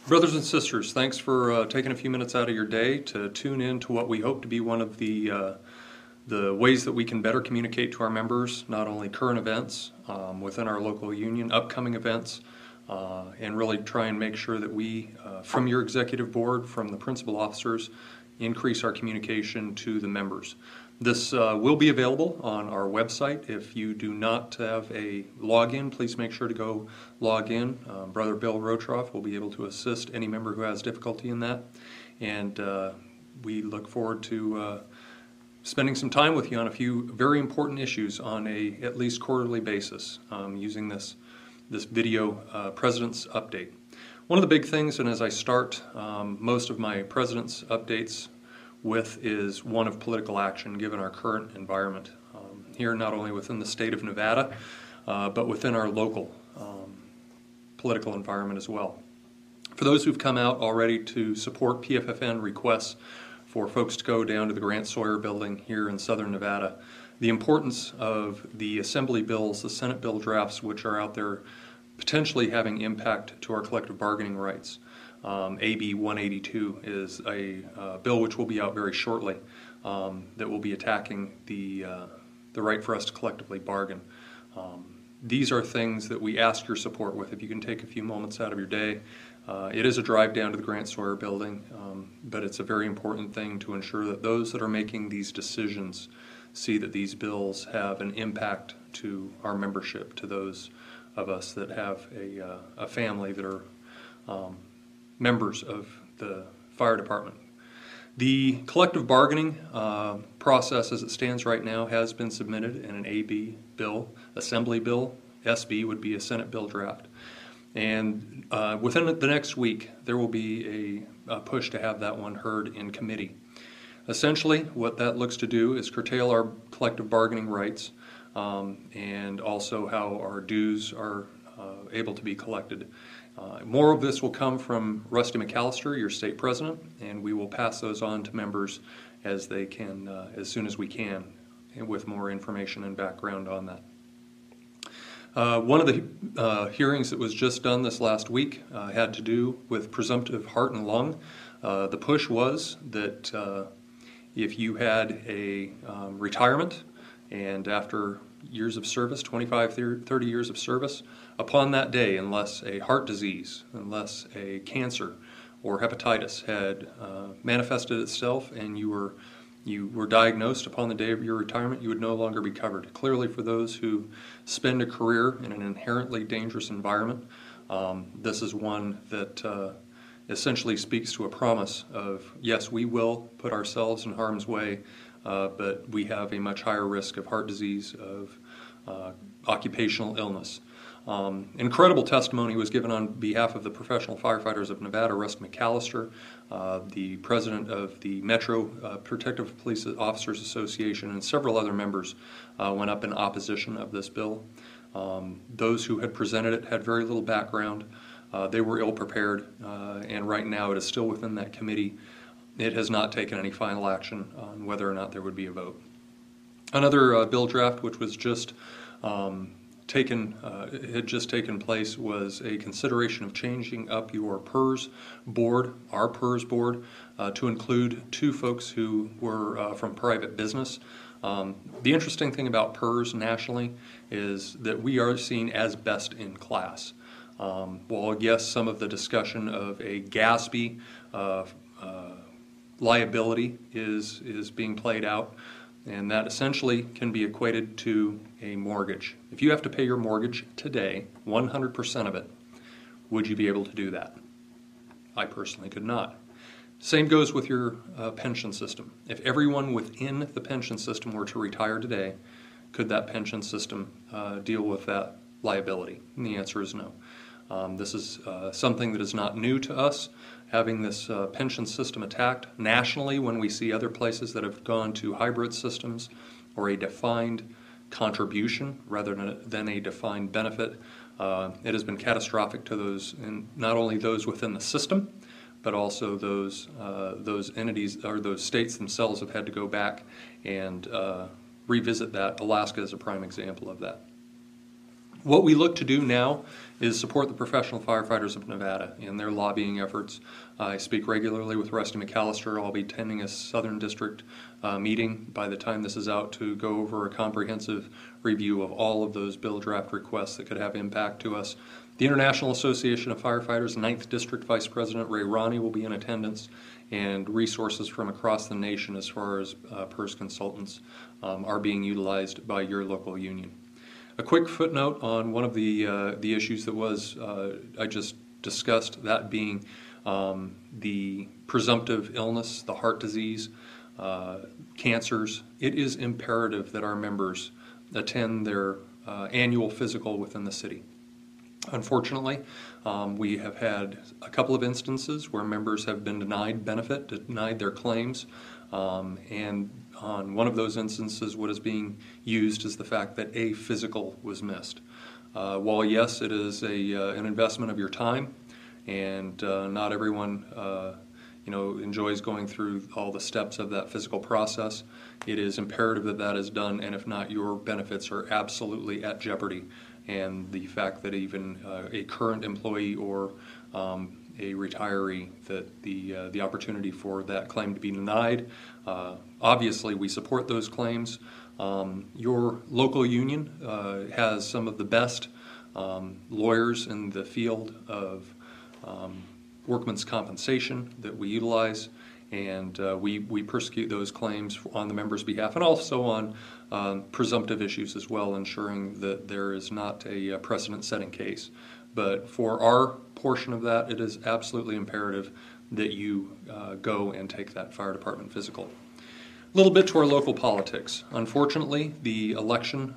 Brothers and sisters, thanks for taking a few minutes out of your day to tune in to what we hope to be one of the ways that we can better communicate to our members, not only current events within our local union, upcoming events, and really try and make sure that we, from your executive board, from the principal officers, increase our communication to the members. This will be available on our website. If you do not have a login, please make sure to go log in. Brother Bill Rotroff will be able to assist any member who has difficulty in that. And we look forward to spending some time with you on a few very important issues on a at least quarterly basis using this video President's Update. One of the big things, and as I start most of my President's Updates with, is one of political action given our current environment here, not only within the state of Nevada, but within our local political environment as well. For those who've come out already to support PFFN requests for folks to go down to the Grant Sawyer building here in southern Nevada, the importance of the Assembly bills, the Senate bill drafts, which are out there potentially having impact to our collective bargaining rights. AB 182 is a bill which will be out very shortly that will be attacking the right for us to collectively bargain. These are things that we ask your support with. If you can take a few moments out of your day, it is a drive down to the Grant Sawyer building, but it's a very important thing to ensure that those that are making these decisions see that these bills have an impact to our membership, to those of us that have a family that are members of the fire department. The collective bargaining process as it stands right now has been submitted in an AB bill, Assembly bill. SB would be a Senate bill draft. And within the next week, there will be a push to have that one heard in committee. Essentially, what that looks to do is curtail our collective bargaining rights and also how our dues are able to be collected. More of this will come from Rusty McAllister, your state president, and we will pass those on to members as they can, as soon as we can, and with more information and background on that. One of the hearings that was just done this last week had to do with presumptive heart and lung. The push was that if you had a retirement and after years of service, 25, 30 years of service, upon that day, unless a heart disease, unless a cancer or hepatitis had manifested itself and you were diagnosed upon the day of your retirement, you would no longer be covered. Clearly, for those who spend a career in an inherently dangerous environment, this is one that essentially speaks to a promise of, yes, we will put ourselves in harm's way, but we have a much higher risk of heart disease, of occupational illness. Incredible testimony was given on behalf of the Professional Firefighters of Nevada, Rusty McAllister, the president of the Metro Protective Police Officers Association, and several other members went up in opposition of this bill. Those who had presented it had very little background. They were ill-prepared, and right now it is still within that committee. It has not taken any final action on whether or not there would be a vote. Another bill draft which was just had just taken place was a consideration of changing up your PERS board, our PERS board, to include two folks who were from private business. The interesting thing about PERS nationally is that we are seen as best in class. Well, yes, some of the discussion of a GASB liability is being played out, and that essentially can be equated to a mortgage. If you have to pay your mortgage today, 100% of it, would you be able to do that? I personally could not. Same goes with your pension system. If everyone within the pension system were to retire today, could that pension system deal with that liability? And the answer is no. This is something that is not new to us, having this pension system attacked nationally when we see other places that have gone to hybrid systems or a defined contribution rather than a defined benefit. It has been catastrophic to those, and not only those within the system, but also those entities or those states themselves have had to go back and revisit that. Alaska is a prime example of that. What we look to do now is support the professional firefighters of Nevada in their lobbying efforts. I speak regularly with Rusty McAllister. I'll be attending a Southern District meeting by the time this is out to go over a comprehensive review of all of those bill draft requests that could have impact to us. The International Association of Firefighters 9th District Vice President Ray Ronnie will be in attendance, and resources from across the nation as far as PERS consultants are being utilized by your local union. A quick footnote on one of the issues that was I just discussed, that being the presumptive illness, the heart disease, cancers. It is imperative that our members attend their annual physical within the city. Unfortunately, we have had a couple of instances where members have been denied benefit, denied their claims, and on one of those instances, what is being used is the fact that a physical was missed. While yes, it is an investment of your time, and not everyone enjoys going through all the steps of that physical process, it is imperative that that is done, and if not, your benefits are absolutely at jeopardy. And the fact that even a current employee or a retiree, that the opportunity for that claim to be denied. Obviously, we support those claims. Your local union has some of the best lawyers in the field of workman's compensation that we utilize, and we prosecute those claims on the members' behalf, and also on presumptive issues as well, ensuring that there is not a precedent-setting case. But for our portion of that, it is absolutely imperative that you go and take that fire department physical. A little bit to our local politics. Unfortunately, the election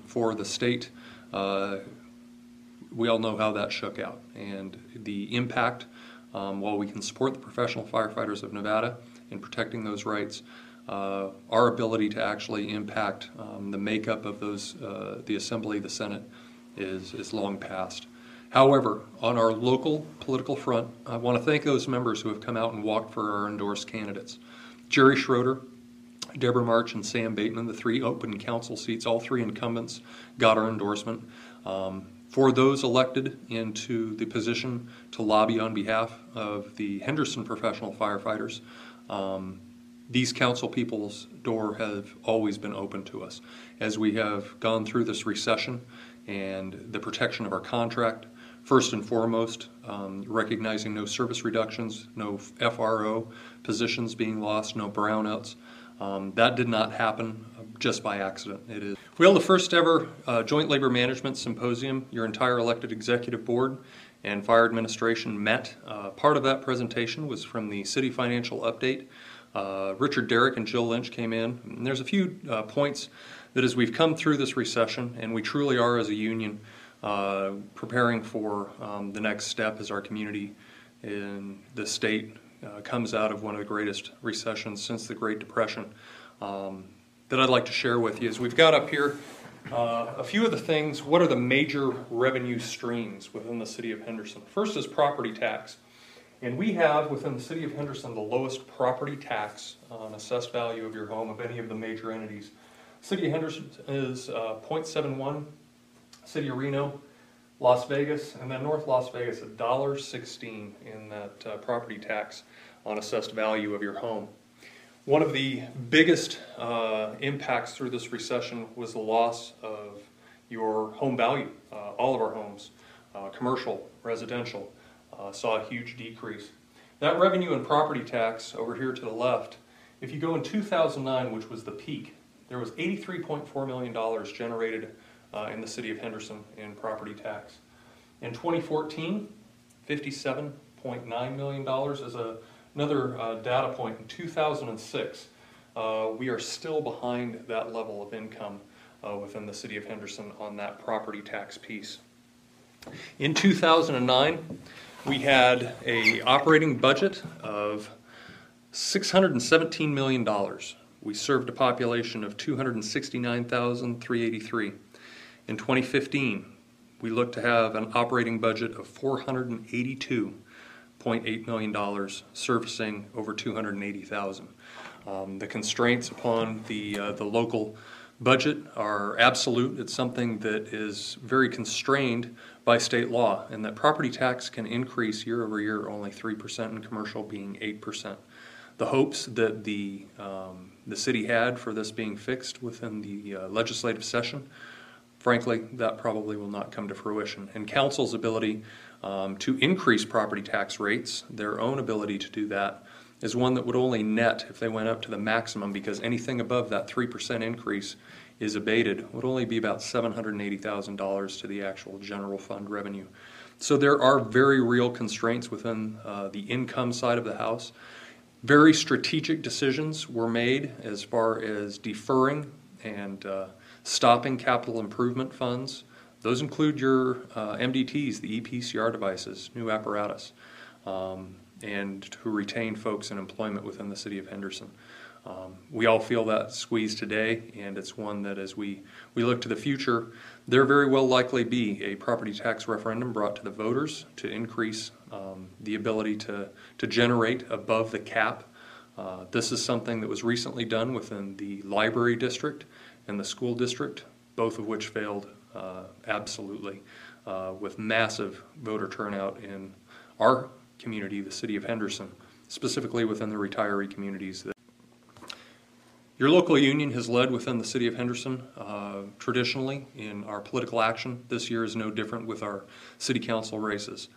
for the state, we all know how that shook out, and the impact, while we can support the professional firefighters of Nevada in protecting those rights, our ability to actually impact the makeup of those, the Assembly, the Senate, is long past. However, on our local political front, I want to thank those members who have come out and walked for our endorsed candidates. Jerry Schroeder, Deborah March, and Sam Bateman, the three open council seats, all three incumbents, got our endorsement. For those elected into the position to lobby on behalf of the Henderson professional firefighters, these council people's door have always been open to us. As we have gone through this recession and the protection of our contract, first and foremost, recognizing no service reductions, no FRO positions being lost, no brownouts. That did not happen just by accident. We held the first ever Joint Labor Management Symposium. Your entire elected executive board and fire administration met. Part of that presentation was from the City Financial Update. Richard Derrick and Jill Lynch came in. And there's a few points that as we've come through this recession, and we truly are as a union preparing for the next step as our community in the state comes out of one of the greatest recessions since the Great Depression, that I'd like to share with you. Is we've got up here a few of the things. What are the major revenue streams within the city of Henderson? First is property tax. And we have within the city of Henderson the lowest property tax on assessed value of your home of any of the major entities. City of Henderson is 0.71, City of Reno, Las Vegas, and then North Las Vegas, $1.16 in that property tax on assessed value of your home. One of the biggest impacts through this recession was the loss of your home value. All of our homes, commercial, residential, saw a huge decrease. That revenue and property tax over here to the left, if you go in 2009, which was the peak, there was $83.4 million generated in the city of Henderson in property tax. In 2014, $57.9 million is another data point. In 2006, we are still behind that level of income within the city of Henderson on that property tax piece. In 2009, we had an operating budget of $617 million. We served a population of 269,383. In 2015, we looked to have an operating budget of $482.8 million, servicing over 280,000. The constraints upon the local budget are absolute. It's something that is very constrained by state law, and that property tax can increase year over year, only 3%, and commercial being 8%. The hopes that the city had for this being fixed within the legislative session, frankly, that probably will not come to fruition. And council's ability to increase property tax rates, their own ability to do that, is one that would only net, if they went up to the maximum, because anything above that 3% increase is abated, would only be about $780,000 to the actual general fund revenue. So there are very real constraints within the income side of the house. Very strategic decisions were made as far as deferring and stopping capital improvement funds. Those include your MDTs, the EPCR devices, new apparatus, and to retain folks in employment within the city of Henderson. We all feel that squeeze today, and it's one that as we look to the future, there very well likely be a property tax referendum brought to the voters to increase the ability to generate above the cap. This is something that was recently done within the library district and the school district, both of which failed absolutely, with massive voter turnout in our community, the city of Henderson, specifically within the retiree communities. Your local union has led within the city of Henderson traditionally in our political action. This year is no different with our city council races.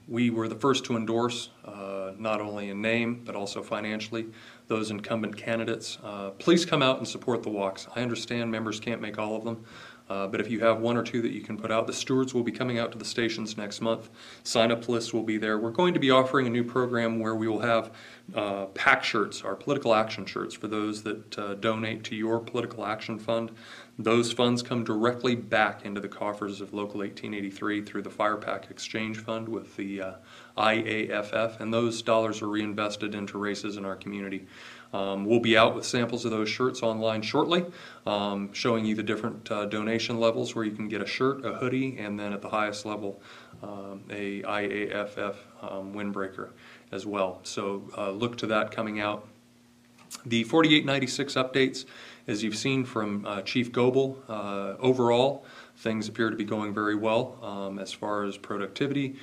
We were the first to endorse, not only in name, but also financially, those incumbent candidates. Please come out and support the walks. I understand members can't make all of them, but if you have one or two that you can put out, the stewards will be coming out to the stations next month. Sign-up lists will be there. We're going to be offering a new program where we will have PAC shirts, our political action shirts, for those that donate to your political action fund. Those funds come directly back into the coffers of Local 1883 through the Fire PAC Exchange Fund with the IAFF, and those dollars are reinvested into races in our community. We'll be out with samples of those shirts online shortly, showing you the different donation levels where you can get a shirt, a hoodie, and then at the highest level, a IAFF windbreaker as well. So look to that coming out. The 4896 updates, as you've seen from Chief Goebel, overall, things appear to be going very well as far as productivity,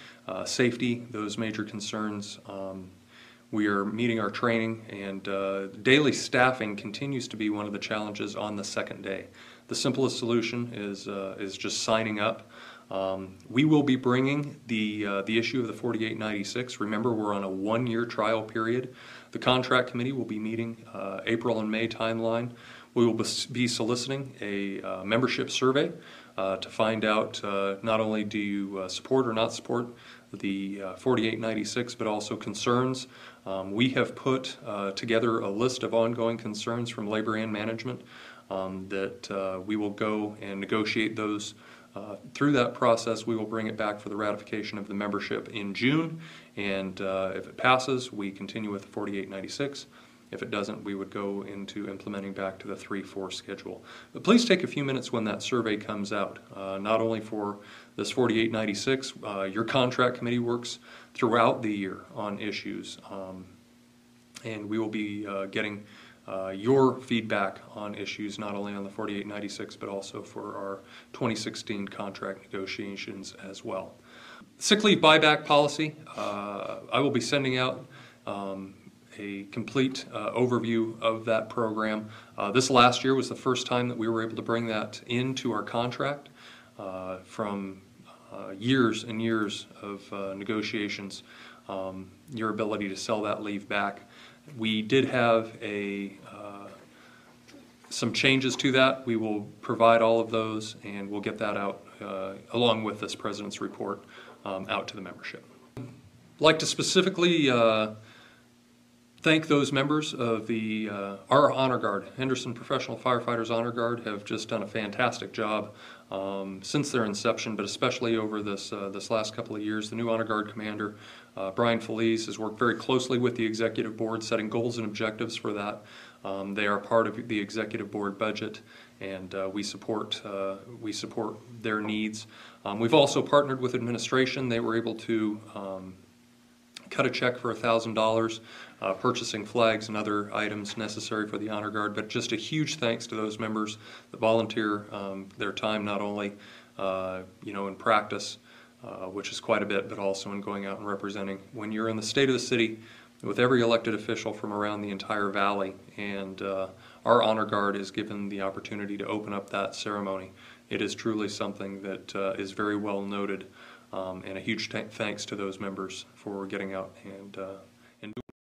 safety, those major concerns. We are meeting our training, and daily staffing continues to be one of the challenges on the second day. The simplest solution is just signing up. We will be bringing the issue of the 4896. Remember, we're on a one-year trial period. The contract committee will be meeting April and May timeline. We will be soliciting a membership survey to find out not only do you support or not support the 4896, but also concerns. We have put together a list of ongoing concerns from labor and management that we will go and negotiate those. Through that process, we will bring it back for the ratification of the membership in June, and if it passes, we continue with the 4896. If it doesn't, we would go into implementing back to the 3-4 schedule. But please take a few minutes when that survey comes out, not only for this 4896, your contract committee works throughout the year on issues, and we will be getting your feedback on issues not only on the 4896 but also for our 2016 contract negotiations as well. Sick leave buyback policy, I will be sending out a complete overview of that program. This last year was the first time that we were able to bring that into our contract from years and years of negotiations, your ability to sell that leave back. We did have some changes to that. We will provide all of those, and we'll get that out along with this President's report out to the membership. I'd like to specifically thank those members of our Honor Guard. Henderson Professional Firefighters Honor Guard have just done a fantastic job since their inception, but especially over this last couple of years. The new Honor Guard commander, Brian Feliz, has worked very closely with the executive board, setting goals and objectives for that. They are part of the executive board budget, and we support their needs. We've also partnered with administration. They were able to cut a check for $1,000, purchasing flags and other items necessary for the Honor Guard. But just a huge thanks to those members that volunteer their time, not only in practice, which is quite a bit, but also in going out and representing. When you're in the state of the city with every elected official from around the entire valley, and our Honor Guard is given the opportunity to open up that ceremony, it is truly something that is very well noted, and a huge thanks to those members for getting out and